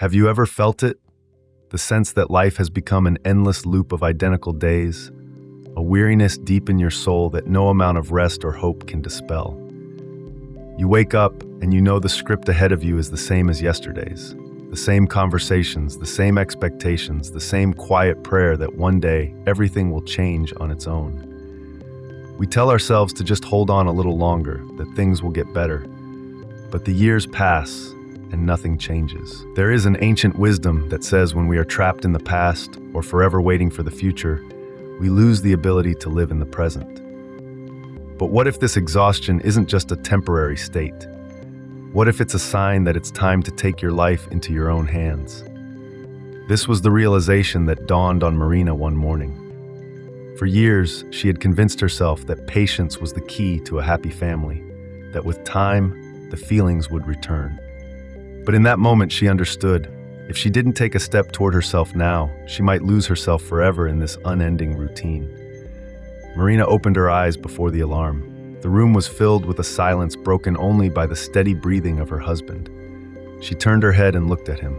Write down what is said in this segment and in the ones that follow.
Have you ever felt it? The sense that life has become an endless loop of identical days, a weariness deep in your soul that no amount of rest or hope can dispel. You wake up and you know the script ahead of you is the same as yesterday's. The same conversations, the same expectations, the same quiet prayer that one day everything will change on its own. We tell ourselves to just hold on a little longer, that things will get better. But the years pass and nothing changes. There is an ancient wisdom that says when we are trapped in the past or forever waiting for the future, we lose the ability to live in the present. But what if this exhaustion isn't just a temporary state? What if it's a sign that it's time to take your life into your own hands? This was the realization that dawned on Marina one morning. For years, she had convinced herself that patience was the key to a happy family, that with time, the feelings would return. But in that moment, she understood, if she didn't take a step toward herself now, she might lose herself forever in this unending routine. Marina opened her eyes before the alarm. The room was filled with a silence broken only by the steady breathing of her husband. She turned her head and looked at him,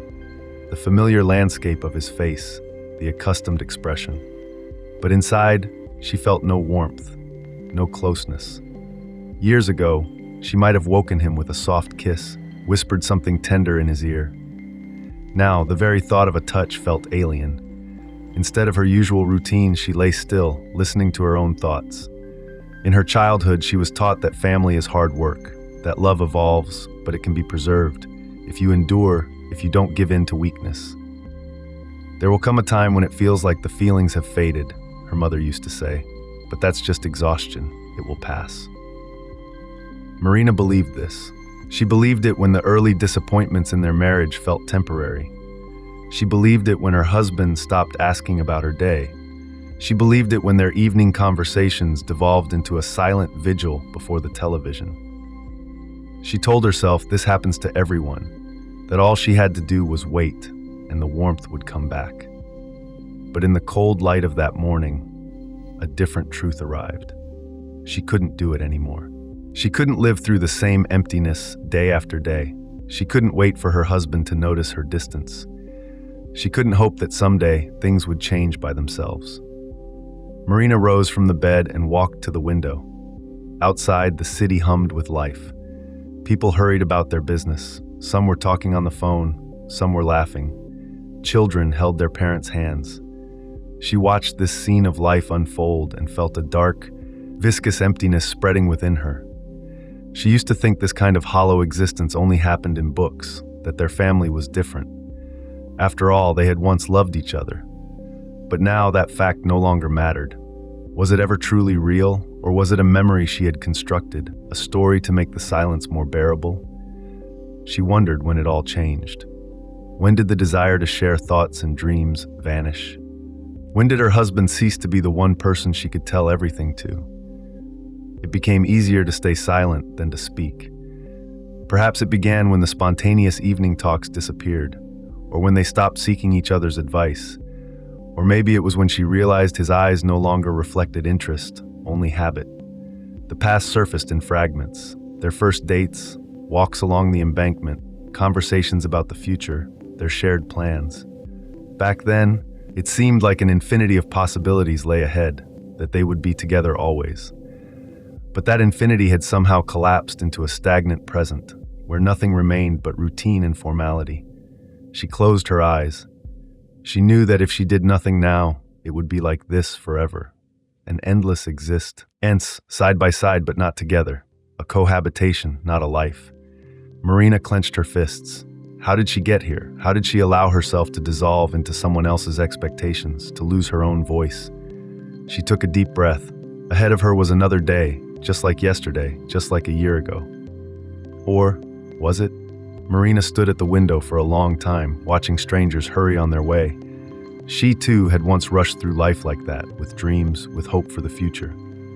the familiar landscape of his face, the accustomed expression. But inside, she felt no warmth, no closeness. Years ago, she might have woken him with a soft kiss, whispered something tender in his ear. Now, the very thought of a touch felt alien. Instead of her usual routine, she lay still, listening to her own thoughts. In her childhood, she was taught that family is hard work, that love evolves, but it can be preserved if you endure, if you don't give in to weakness. There will come a time when it feels like the feelings have faded, her mother used to say, but that's just exhaustion. It will pass. Marina believed this. She believed it when the early disappointments in their marriage felt temporary. She believed it when her husband stopped asking about her day. She believed it when their evening conversations devolved into a silent vigil before the television. She told herself this happens to everyone, that all she had to do was wait, and the warmth would come back. But in the cold light of that morning, a different truth arrived. She couldn't do it anymore. She couldn't live through the same emptiness day after day. She couldn't wait for her husband to notice her distance. She couldn't hope that someday things would change by themselves. Marina rose from the bed and walked to the window. Outside, the city hummed with life. People hurried about their business. Some were talking on the phone, some were laughing. Children held their parents' hands. She watched this scene of life unfold and felt a dark, viscous emptiness spreading within her. She used to think this kind of hollow existence only happened in books, that their family was different. After all, they had once loved each other. But now that fact no longer mattered. Was it ever truly real, or was it a memory she had constructed, a story to make the silence more bearable? She wondered when it all changed. When did the desire to share thoughts and dreams vanish? When did her husband cease to be the one person she could tell everything to? It became easier to stay silent than to speak. Perhaps it began when the spontaneous evening talks disappeared, or when they stopped seeking each other's advice. Or maybe it was when she realized his eyes no longer reflected interest, only habit. The past surfaced in fragments. Their first dates, walks along the embankment, conversations about the future, their shared plans. Back then, it seemed like an infinity of possibilities lay ahead, that they would be together always. But that infinity had somehow collapsed into a stagnant present, where nothing remained but routine and formality. She closed her eyes. She knew that if she did nothing now, it would be like this forever. An endless existence, side by side but not together. A cohabitation, not a life. Marina clenched her fists. How did she get here? How did she allow herself to dissolve into someone else's expectations, to lose her own voice? She took a deep breath. Ahead of her was another day, just like yesterday, just like a year ago. Or was it? Marina stood at the window for a long time, watching strangers hurry on their way. She, too, had once rushed through life like that, with dreams, with hope for the future.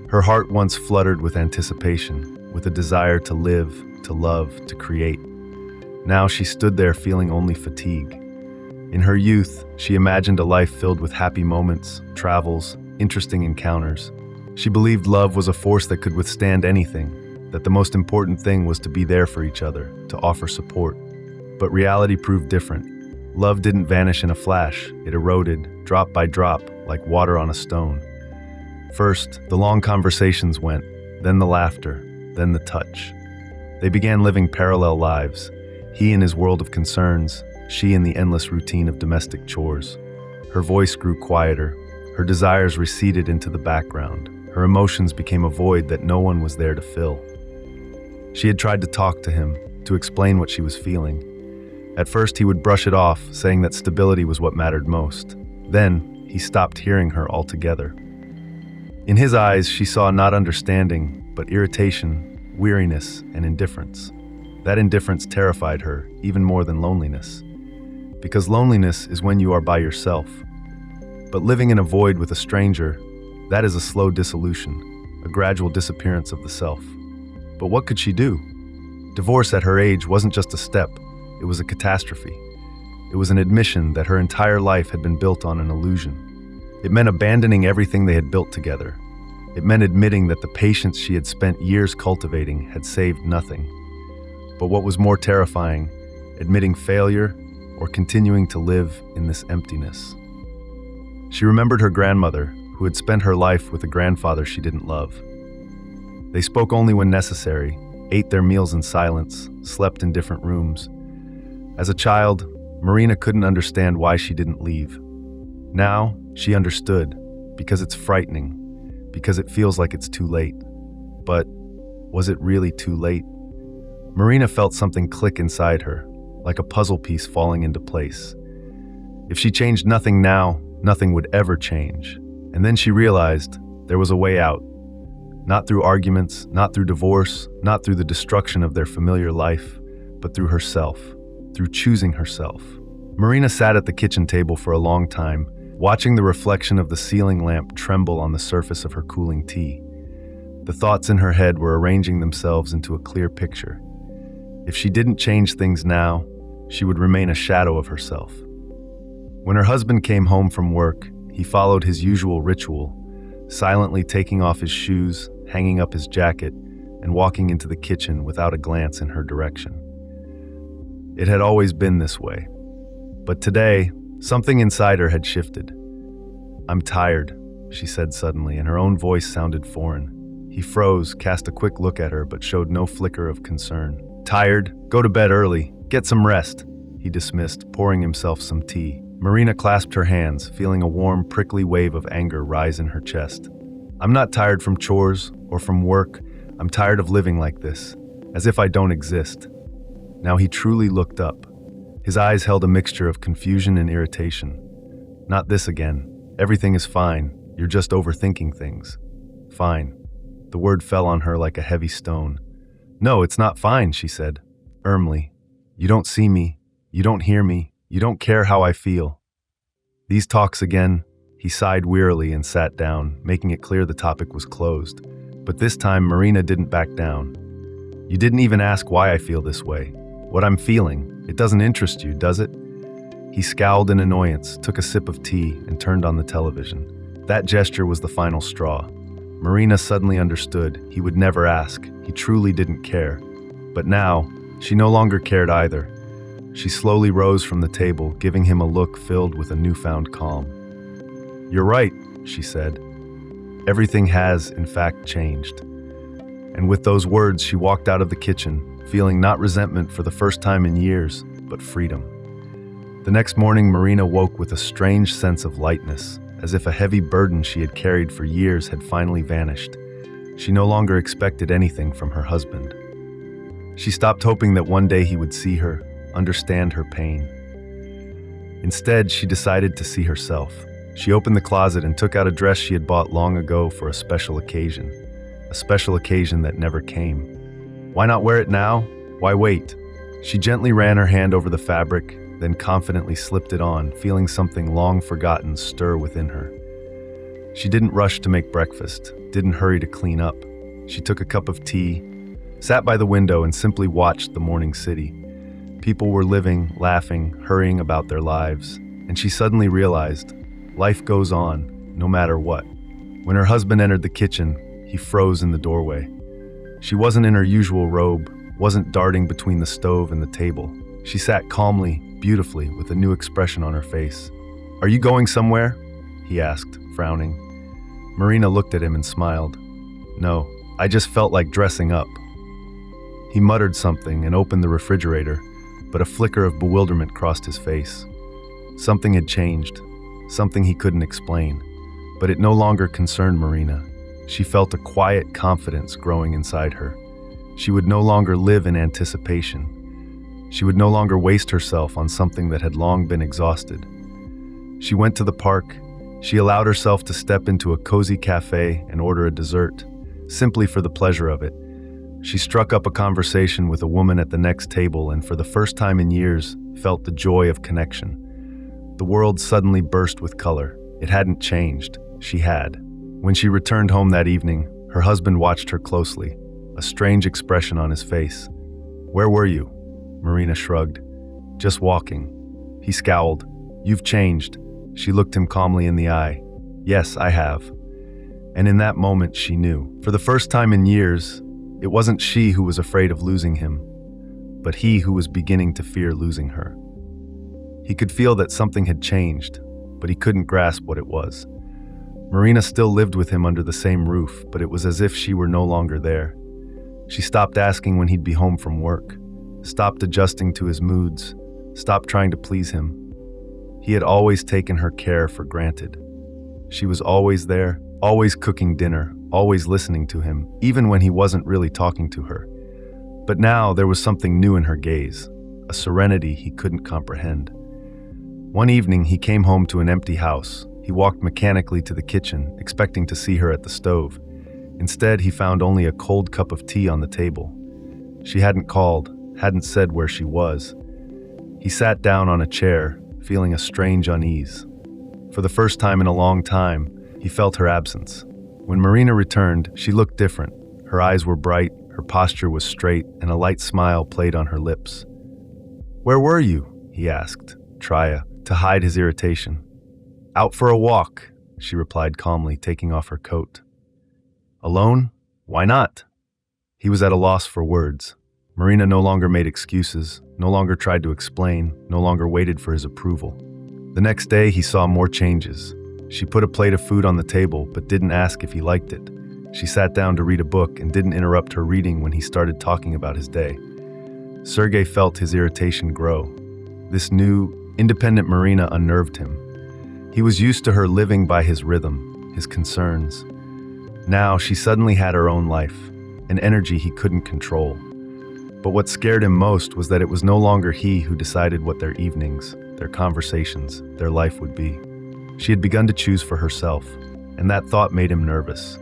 Her heart once fluttered with anticipation, with a desire to live, to love, to create. Now she stood there feeling only fatigue. In her youth, she imagined a life filled with happy moments, travels, interesting encounters. She believed love was a force that could withstand anything, that the most important thing was to be there for each other, to offer support. But reality proved different. Love didn't vanish in a flash. It eroded, drop by drop, like water on a stone. First, the long conversations went, then the laughter, then the touch. They began living parallel lives, he in his world of concerns, she in the endless routine of domestic chores. Her voice grew quieter, her desires receded into the background, her emotions became a void that no one was there to fill. She had tried to talk to him, to explain what she was feeling. At first he would brush it off, saying that stability was what mattered most. Then, he stopped hearing her altogether. In his eyes, she saw not understanding, but irritation, weariness, and indifference. That indifference terrified her, even more than loneliness. Because loneliness is when you are by yourself. But living in a void with a stranger, that is a slow dissolution, a gradual disappearance of the self. But what could she do? Divorce at her age wasn't just a step, it was a catastrophe. It was an admission that her entire life had been built on an illusion. It meant abandoning everything they had built together. It meant admitting that the patience she had spent years cultivating had saved nothing. But what was more terrifying, admitting failure or continuing to live in this emptiness. She remembered her grandmother, who had spent her life with a grandfather she didn't love. They spoke only when necessary, ate their meals in silence, slept in different rooms. As a child, Marina couldn't understand why she didn't leave. Now, she understood, because it's frightening, because it feels like it's too late. But was it really too late? Marina felt something click inside her, like a puzzle piece falling into place. If she changed nothing now, nothing would ever change. And then she realized there was a way out. Not through arguments, not through divorce, not through the destruction of their familiar life, but through herself, through choosing herself. Marina sat at the kitchen table for a long time, watching the reflection of the ceiling lamp tremble on the surface of her cooling tea. The thoughts in her head were arranging themselves into a clear picture. If she didn't change things now, she would remain a shadow of herself. When her husband came home from work, he followed his usual ritual, silently taking off his shoes, hanging up his jacket, and walking into the kitchen without a glance in her direction. It had always been this way. But today, something inside her had shifted. "I'm tired," she said suddenly, and her own voice sounded foreign. He froze, cast a quick look at her, but showed no flicker of concern. "Tired? Go to bed early. Get some rest," he dismissed, pouring himself some tea. Marina clasped her hands, feeling a warm, prickly wave of anger rise in her chest. "I'm not tired from chores or from work. I'm tired of living like this, as if I don't exist." Now he truly looked up. His eyes held a mixture of confusion and irritation. "Not this again. Everything is fine. You're just overthinking things." "Fine." The word fell on her like a heavy stone. "No, it's not fine," she said, firmly. "You don't see me. You don't hear me. You don't care how I feel." These talks again, he sighed wearily and sat down, making it clear the topic was closed. But this time, Marina didn't back down. "You didn't even ask why I feel this way. What I'm feeling. It doesn't interest you, does it?" He scowled in annoyance, took a sip of tea, and turned on the television. That gesture was the final straw. Marina suddenly understood he would never ask. He truly didn't care. But now, she no longer cared either. She slowly rose from the table, giving him a look filled with a newfound calm. "You're right," she said. "Everything has, in fact, changed." And with those words, she walked out of the kitchen, feeling not resentment for the first time in years, but freedom. The next morning, Marina woke with a strange sense of lightness, as if a heavy burden she had carried for years had finally vanished. She no longer expected anything from her husband. She stopped hoping that one day he would see her, understand her pain. Instead, she decided to see herself. She opened the closet and took out a dress she had bought long ago for a special occasion that never came. Why not wear it now? Why wait? She gently ran her hand over the fabric, then confidently slipped it on, feeling something long forgotten stir within her. She didn't rush to make breakfast, didn't hurry to clean up. She took a cup of tea, sat by the window, and simply watched the morning city. People were living, laughing, hurrying about their lives, and she suddenly realized life goes on, no matter what. When her husband entered the kitchen, he froze in the doorway. She wasn't in her usual robe, wasn't darting between the stove and the table. She sat calmly, beautifully, with a new expression on her face. "Are you going somewhere?" he asked, frowning. Marina looked at him and smiled. "No, I just felt like dressing up." He muttered something and opened the refrigerator, but a flicker of bewilderment crossed his face. Something had changed, something he couldn't explain, but it no longer concerned Marina. She felt a quiet confidence growing inside her. She would no longer live in anticipation. She would no longer waste herself on something that had long been exhausted. She went to the park. She allowed herself to step into a cozy cafe and order a dessert, simply for the pleasure of it. She struck up a conversation with a woman at the next table and for the first time in years felt the joy of connection. The world suddenly burst with color. It hadn't changed. She had. When she returned home that evening, her husband watched her closely, a strange expression on his face. "Where were you?" Marina shrugged. "Just walking." He scowled. "You've changed." She looked him calmly in the eye. "Yes, I have." And in that moment she knew. For the first time in years, it wasn't she who was afraid of losing him, but he who was beginning to fear losing her. He could feel that something had changed, but he couldn't grasp what it was. Marina still lived with him under the same roof, but it was as if she were no longer there. She stopped asking when he'd be home from work, stopped adjusting to his moods, stopped trying to please him. He had always taken her care for granted. She was always there, always cooking dinner, always listening to him, even when he wasn't really talking to her. But now there was something new in her gaze, a serenity he couldn't comprehend. One evening he came home to an empty house. He walked mechanically to the kitchen, expecting to see her at the stove. Instead, he found only a cold cup of tea on the table. She hadn't called, hadn't said where she was. He sat down on a chair, feeling a strange unease. For the first time in a long time, he felt her absence. When Marina returned, she looked different. Her eyes were bright, her posture was straight, and a light smile played on her lips. "Where were you?" he asked, to hide his irritation. "Out for a walk," she replied calmly, taking off her coat. "Alone? Why not?" He was at a loss for words. Marina no longer made excuses, no longer tried to explain, no longer waited for his approval. The next day, he saw more changes. She put a plate of food on the table, but didn't ask if he liked it. She sat down to read a book and didn't interrupt her reading when he started talking about his day. Sergei felt his irritation grow. This new, independent Marina unnerved him. He was used to her living by his rhythm, his concerns. Now she suddenly had her own life, an energy he couldn't control. But what scared him most was that it was no longer he who decided what their evenings, their conversations, their life would be. She had begun to choose for herself, and that thought made him nervous.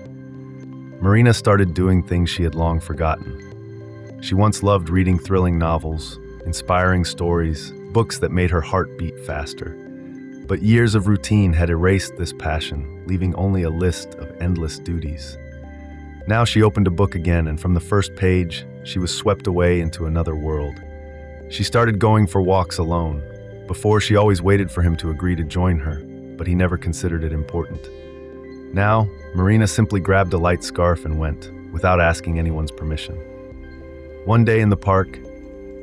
Marina started doing things she had long forgotten. She once loved reading thrilling novels, inspiring stories, books that made her heart beat faster. But years of routine had erased this passion, leaving only a list of endless duties. Now she opened a book again, and from the first page, she was swept away into another world. She started going for walks alone. Before, she always waited for him to agree to join her, but he never considered it important. Now, Marina simply grabbed a light scarf and went, without asking anyone's permission. One day in the park,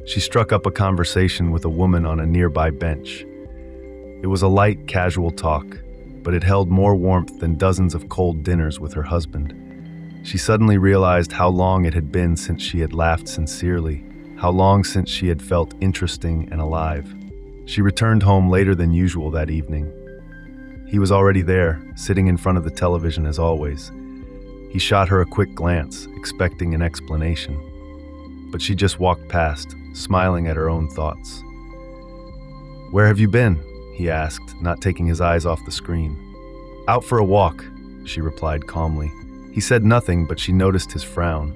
she struck up a conversation with a woman on a nearby bench. It was a light, casual talk, but it held more warmth than dozens of cold dinners with her husband. She suddenly realized how long it had been since she had laughed sincerely, how long since she had felt interesting and alive. She returned home later than usual that evening. He was already there, sitting in front of the television as always. He shot her a quick glance, expecting an explanation. But she just walked past, smiling at her own thoughts. "Where have you been?" he asked, not taking his eyes off the screen. "Out for a walk," she replied calmly. He said nothing, but she noticed his frown.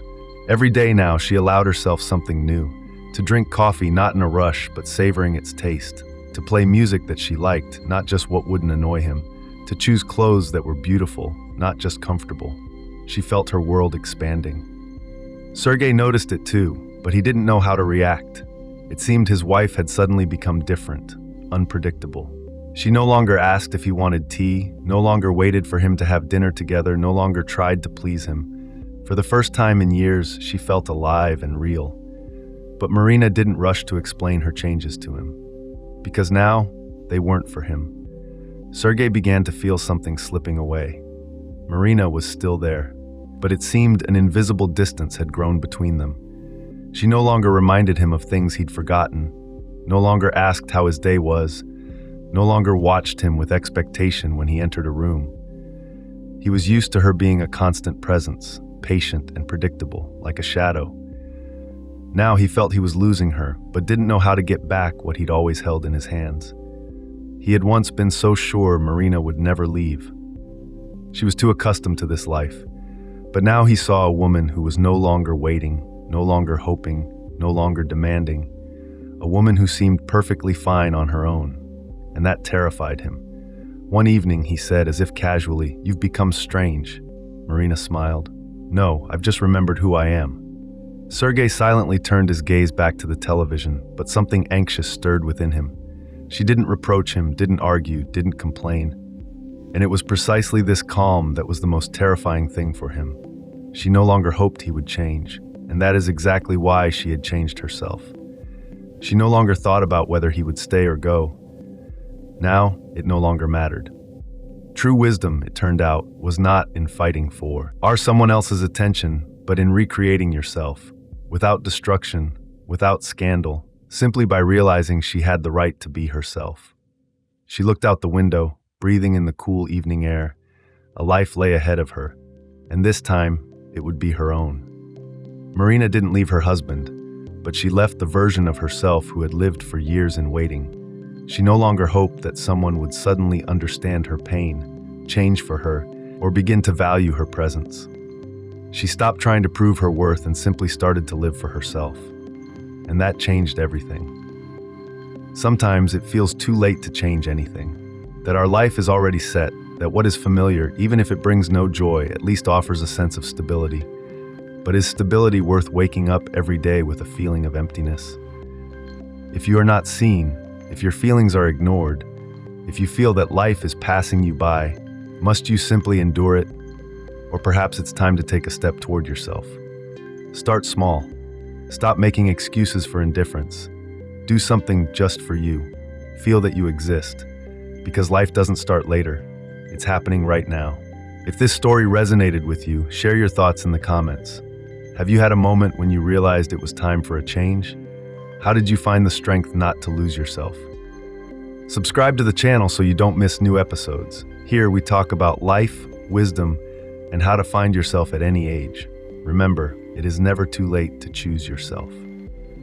Every day now, she allowed herself something new. To drink coffee not in a rush, but savoring its taste. To play music that she liked, not just what wouldn't annoy him. To choose clothes that were beautiful, not just comfortable. She felt her world expanding. Sergei noticed it too, but he didn't know how to react. It seemed his wife had suddenly become different, unpredictable. She no longer asked if he wanted tea, no longer waited for him to have dinner together, no longer tried to please him. For the first time in years, she felt alive and real. But Marina didn't rush to explain her changes to him, because now they weren't for him. Sergei began to feel something slipping away. Marina was still there, but it seemed an invisible distance had grown between them. She no longer reminded him of things he'd forgotten, no longer asked how his day was, no longer watched him with expectation when he entered a room. He was used to her being a constant presence, patient and predictable, like a shadow. Now he felt he was losing her, but didn't know how to get back what he'd always held in his hands. He had once been so sure Marina would never leave. She was too accustomed to this life, but now he saw a woman who was no longer waiting, no longer hoping, no longer demanding, a woman who seemed perfectly fine on her own, and that terrified him. One evening he said, as if casually, "You've become strange." Marina smiled. "No, I've just remembered who I am." Sergei silently turned his gaze back to the television, but something anxious stirred within him. She didn't reproach him, didn't argue, didn't complain. And it was precisely this calm that was the most terrifying thing for him. She no longer hoped he would change, and that is exactly why she had changed herself. She no longer thought about whether he would stay or go. Now, it no longer mattered. True wisdom, it turned out, was not in fighting for someone else's attention, but in recreating yourself, without destruction, without scandal, simply by realizing she had the right to be herself. She looked out the window, breathing in the cool evening air. A life lay ahead of her, and this time, it would be her own. Marina didn't leave her husband, but she left the version of herself who had lived for years in waiting. She no longer hoped that someone would suddenly understand her pain, change for her, or begin to value her presence. She stopped trying to prove her worth and simply started to live for herself. And that changed everything. Sometimes it feels too late to change anything, that our life is already set, that what is familiar, even if it brings no joy, at least offers a sense of stability. But is stability worth waking up every day with a feeling of emptiness? If you are not seen, if your feelings are ignored, if you feel that life is passing you by, must you simply endure it? Or perhaps it's time to take a step toward yourself. Start small. Stop making excuses for indifference. Do something just for you. Feel that you exist. Because life doesn't start later. It's happening right now. If this story resonated with you, share your thoughts in the comments. Have you had a moment when you realized it was time for a change? How did you find the strength not to lose yourself? Subscribe to the channel so you don't miss new episodes. Here we talk about life, wisdom, and how to find yourself at any age. Remember, it is never too late to choose yourself.